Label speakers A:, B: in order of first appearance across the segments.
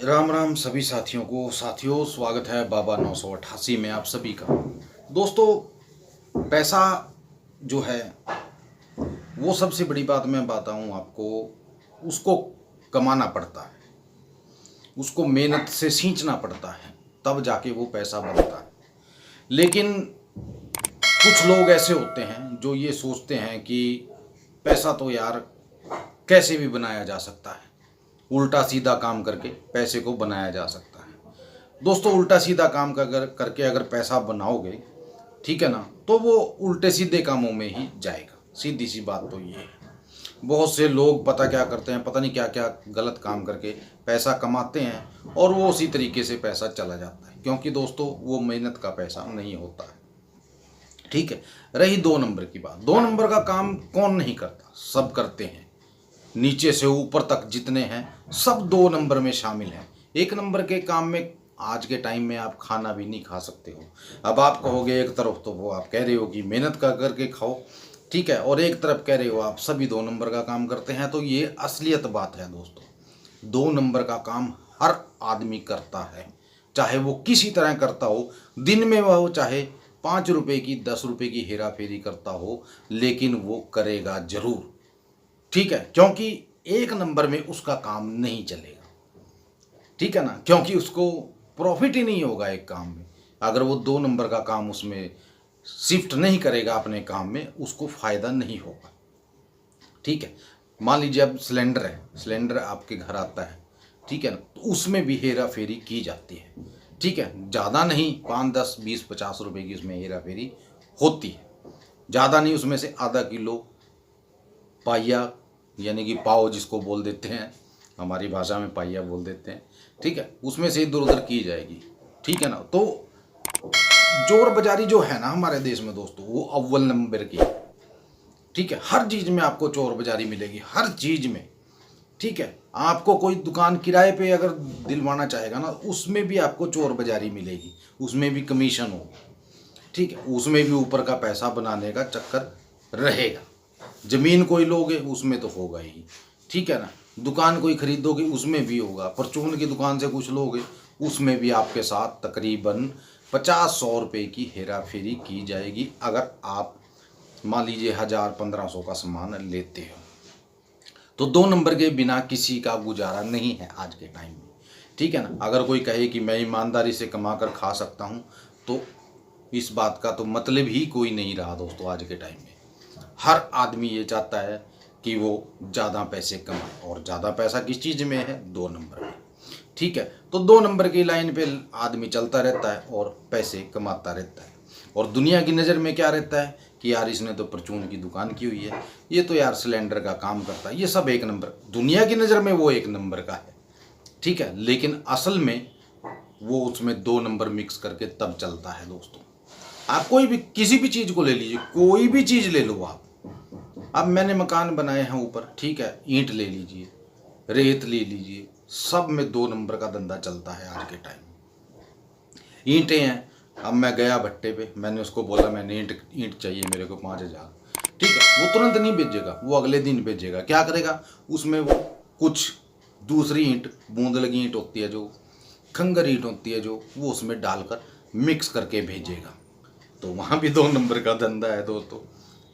A: राम राम सभी साथियों स्वागत है बाबा 988 में आप सभी का। दोस्तों, पैसा जो है वो सबसे बड़ी बात मैं बताऊं आपको, उसको कमाना पड़ता है, उसको मेहनत से सींचना पड़ता है, तब जाके वो पैसा बनता है। लेकिन कुछ लोग ऐसे होते हैं जो ये सोचते हैं कि पैसा तो यार कैसे भी बनाया जा सकता है, उल्टा सीधा काम करके पैसे को बनाया जा सकता है। दोस्तों, उल्टा सीधा काम करके अगर पैसा बनाओगे, ठीक है ना, तो वो उल्टे सीधे कामों में ही जाएगा। सीधी सी बात तो ये है। बहुत से लोग पता क्या करते हैं, पता नहीं क्या क्या गलत काम करके पैसा कमाते हैं और वो उसी तरीके से पैसा चला जाता है, क्योंकि दोस्तों वो मेहनत का पैसा नहीं होता है। ठीक है। रही 2 नंबर की बात, 2 नंबर का काम कौन नहीं करता, सब करते हैं। नीचे से ऊपर तक जितने हैं सब 2 नंबर में शामिल हैं। 1 नंबर के काम में आज के टाइम में आप खाना भी नहीं खा सकते हो। अब आप कहोगे एक तरफ तो वो आप कह रहे हो कि मेहनत कर करके खाओ, ठीक है, और एक तरफ कह रहे हो आप सभी 2 नंबर का काम करते हैं। तो ये असलियत बात है दोस्तों। 2 नंबर का काम हर आदमी करता है, चाहे वो किसी तरह करता हो। दिन में वह चाहे 5 रुपए की 10 रुपए की हेरा फेरी करता हो, लेकिन वो करेगा जरूर। ठीक है, क्योंकि 1 नंबर में उसका काम नहीं चलेगा। ठीक है ना, क्योंकि उसको प्रॉफिट ही नहीं होगा एक काम में। अगर वो 2 नंबर का काम उसमें शिफ्ट नहीं करेगा अपने काम में, उसको फायदा नहीं होगा। ठीक है। मान लीजिए अब सिलेंडर है, सिलेंडर आपके घर आता है, ठीक है ना, तो उसमें भी हेरा फेरी की जाती है। ठीक है, ज़्यादा नहीं, 5 10 20 50 रुपए की उसमें हेरा फेरी होती है, ज़्यादा नहीं। उसमें से आधा किलो पाइया यानी कि पाव जिसको बोल देते हैं, हमारी भाषा में पाइया बोल देते हैं, ठीक है, उसमें से इधर उधर की जाएगी। ठीक है ना। तो चोर बाजारी जो है ना हमारे देश में दोस्तों, वो अव्वल नंबर की है। ठीक है, हर चीज़ में आपको चोर बाजारी मिलेगी, हर चीज़ में। ठीक है, आपको कोई दुकान किराए पे अगर दिलवाना चाहेगा ना, उसमें भी आपको चोर बाजारी मिलेगी, उसमें भी कमीशन होगी। ठीक है, उसमें भी ऊपर का पैसा बनाने का चक्कर रहेगा। जमीन कोई लोगे उसमें तो होगा ही, ठीक है ना। दुकान कोई खरीदोगे उसमें भी होगा। परचून की दुकान से कुछ लोगे उसमें भी आपके साथ तकरीबन 50-100 रुपए की हेरा फेरी की जाएगी, अगर आप मान लीजिए 1000-1500 का सामान लेते हो। तो 2 नंबर के बिना किसी का गुजारा नहीं है आज के टाइम में। ठीक है ना। अगर कोई कहे कि मैं ईमानदारी से कमा कर खा सकता हूँ, तो इस बात का तो मतलब ही कोई नहीं रहा दोस्तों। आज के टाइम में हर आदमी ये चाहता है कि वो ज़्यादा पैसे कमाए, और ज़्यादा पैसा किस चीज़ में है, 2 नंबर में। ठीक है, तो 2 नंबर की लाइन पे आदमी चलता रहता है और पैसे कमाता रहता है। और दुनिया की नज़र में क्या रहता है कि यार इसने तो परचून की दुकान की हुई है, ये तो यार सिलेंडर का काम करता है, ये सब 1 नंबर। दुनिया की नज़र में वो 1 नंबर का है, ठीक है, लेकिन असल में वो उसमें 2 नंबर मिक्स करके तब चलता है दोस्तों। आप कोई भी किसी भी चीज़ को ले लीजिए, कोई भी चीज़ ले लो आप। अब मैंने मकान बनाए हैं ऊपर, ठीक है, ईंट ले लीजिए, रेत ले लीजिए, सब में 2 नंबर का धंधा चलता है आज के टाइम में। ईंटें हैं, अब मैं गया भट्टे पे, मैंने उसको बोला मैंने ईंट चाहिए मेरे को 5000। ठीक है, वो तुरंत नहीं भेजेगा, वो अगले दिन भेजेगा। क्या करेगा, उसमें वो कुछ दूसरी ईंट, बूंद लगी ईंट होती है जो, खंगर ईंट होती है जो, वो उसमें डालकर मिक्स करके भेजेगा। तो वहाँ भी 2 नंबर का धंधा है दोस्तों।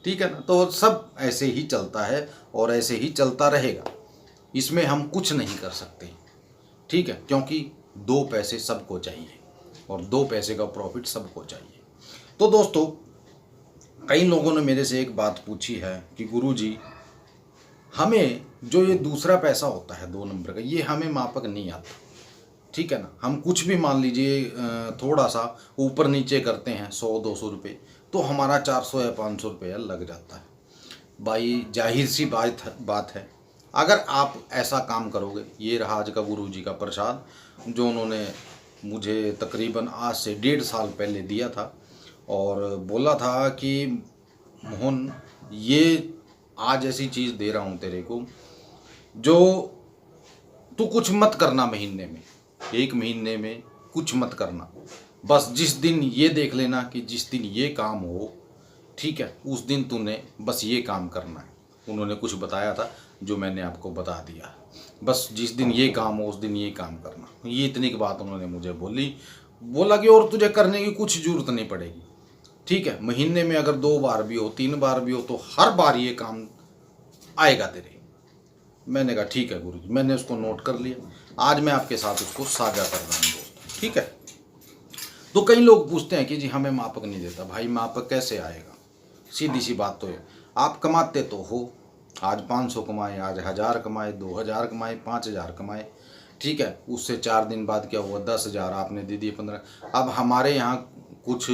A: ठीक है ना। तो सब ऐसे ही चलता है और ऐसे ही चलता रहेगा, इसमें हम कुछ नहीं कर सकते। ठीक है, क्योंकि 2 पैसे सबको चाहिए और 2 पैसे का प्रॉफिट सबको चाहिए। तो दोस्तों, कई लोगों ने मेरे से एक बात पूछी है कि गुरुजी, हमें जो ये दूसरा पैसा होता है 2 नंबर का, ये हमें मापक नहीं आता। ठीक है ना। हम कुछ भी मान लीजिए थोड़ा सा ऊपर नीचे करते हैं 100-200 रुपये, तो हमारा 400 या 500 रुपया लग जाता है। भाई जाहिर सी बात है, अगर आप ऐसा काम करोगे, ये रहा आज का गुरुजी का प्रसाद जो उन्होंने मुझे तकरीबन आज से 1.5 साल पहले दिया था, और बोला था कि मोहन, ये आज ऐसी चीज़ दे रहा हूँ तेरे को, जो तू कुछ मत करना महीने में, 1 महीने में कुछ मत करना, बस जिस दिन ये देख लेना कि जिस दिन ये काम हो, ठीक है, उस दिन तूने बस ये काम करना है। उन्होंने कुछ बताया था जो मैंने आपको बता दिया। बस जिस दिन ये काम हो उस दिन ये काम करना। ये इतनी की बात उन्होंने मुझे बोला कि और तुझे करने की कुछ जरूरत नहीं पड़ेगी, ठीक है। महीने में अगर 2 बार भी हो 3 बार भी हो तो हर बार ये काम आएगा तेरे। मैंने कहा ठीक है गुरुजी, मैंने उसको नोट कर लिया। आज मैं आपके साथ उसको साझा कर रहा हूँ दोस्तों, ठीक है। तो कई लोग पूछते हैं कि जी हमें मापक नहीं देता। भाई मापक कैसे आएगा? सीधी सी बात तो है, आप कमाते तो हो, आज 500 कमाए, आज 1000 कमाए, 2000 कमाए, 5000 कमाए, ठीक है। उससे 4 दिन बाद क्या हुआ, 10,000 आपने दे दिए, 15। अब हमारे यहाँ कुछ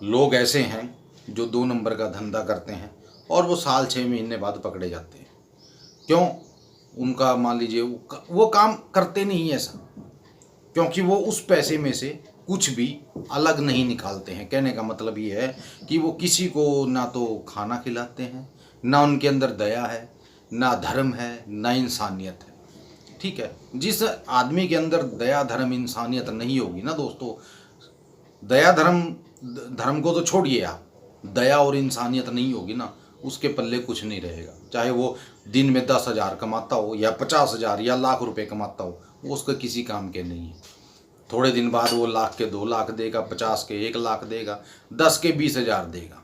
A: लोग ऐसे हैं जो 2 नंबर का धंधा करते हैं और वो साल 6 महीने बाद पकड़े जाते हैं। क्यों? उनका मान लीजिए वो काम करते नहीं है ऐसा, क्योंकि वो उस पैसे में से कुछ भी अलग नहीं निकालते हैं। कहने का मतलब ये है कि वो किसी को ना तो खाना खिलाते हैं, ना उनके अंदर दया है, ना धर्म है, ना इंसानियत है, ठीक है। जिस आदमी के अंदर दया धर्म इंसानियत नहीं होगी ना दोस्तों, दया धर्म को तो छोड़िए आप, दया और इंसानियत नहीं होगी ना, उसके पल्ले कुछ नहीं रहेगा। चाहे वो दिन में 10,000 कमाता हो या 50,000 या लाख रुपए कमाता हो, वो उसका किसी काम के नहीं है। थोड़े दिन बाद वो लाख के 2 लाख देगा, 50 के 1 लाख देगा, 10 के 20,000 देगा,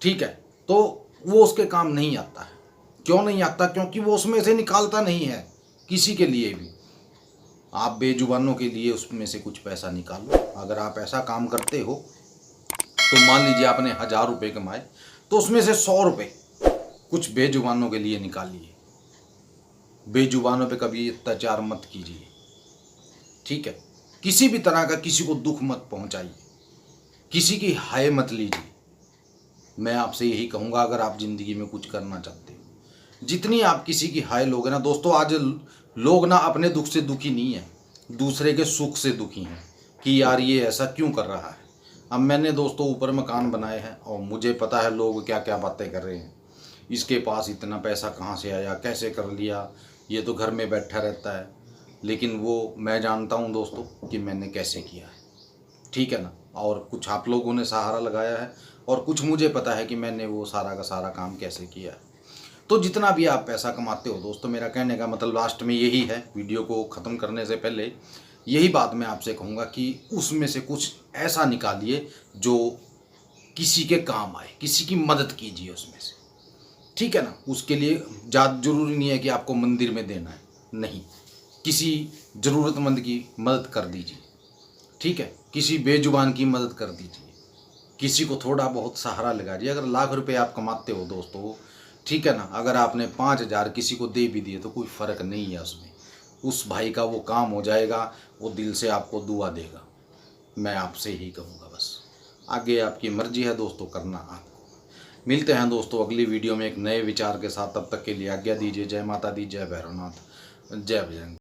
A: ठीक है। तो वो उसके काम नहीं आता है। क्यों नहीं आता? क्योंकि वो उसमें से निकालता नहीं है किसी के लिए भी। आप बेजुबानों के लिए उसमें से कुछ पैसा निकालो। अगर आप ऐसा काम करते हो तो मान लीजिए आपने 1000 रुपये कमाए, तो उसमें से 100 रुपये कुछ बेजुबानों के लिए निकालिए। बेजुबानों पे कभी अत्याचार मत कीजिए, ठीक है। किसी भी तरह का किसी को दुख मत पहुंचाइए, किसी की हाय मत लीजिए। मैं आपसे यही कहूँगा, अगर आप ज़िंदगी में कुछ करना चाहते हो, जितनी आप किसी की हाय लोगे ना दोस्तों, आज लोग ना अपने दुख से दुखी नहीं है, दूसरे के सुख से दुखी हैं कि यार ये ऐसा क्यों कर रहा है। अब मैंने दोस्तों ऊपर मकान बनाए हैं और मुझे पता है लोग क्या क्या बातें कर रहे हैं, इसके पास इतना पैसा कहाँ से आया, कैसे कर लिया, ये तो घर में बैठा रहता है। लेकिन वो मैं जानता हूँ दोस्तों कि मैंने कैसे किया है, ठीक है ना। और कुछ आप लोगों ने सहारा लगाया है और कुछ मुझे पता है कि मैंने वो सारा का सारा काम कैसे किया है। तो जितना भी आप पैसा कमाते हो दोस्तों, मेरा कहने का मतलब लास्ट में यही है, वीडियो को ख़त्म करने से पहले यही बात मैं आपसे कहूँगा कि उसमें से कुछ ऐसा निकालिए जो किसी के काम आए, किसी की मदद कीजिए उसमें से, ठीक है ना। उसके लिए ज़्यादा ज़रूरी नहीं है कि आपको मंदिर में देना है, नहीं, किसी ज़रूरतमंद की मदद कर दीजिए, ठीक है। किसी बेजुबान की मदद कर दीजिए, किसी को थोड़ा बहुत सहारा लगा दीजिए। अगर लाख रुपए आप कमाते हो दोस्तों, ठीक है ना, अगर आपने 5,000 किसी को दे भी दिए तो कोई फ़र्क नहीं है उसमें, उस भाई का वो काम हो जाएगा, वो दिल से आपको दुआ देगा। मैं आपसे ही कहूँगा, बस आगे आपकी मर्जी है दोस्तों, करना आपको। मिलते हैं दोस्तों अगली वीडियो में एक नए विचार के साथ, तब तक के लिए आज्ञा दीजिए। जय माता दी, जय भैरवनाथ, जय बजरंग।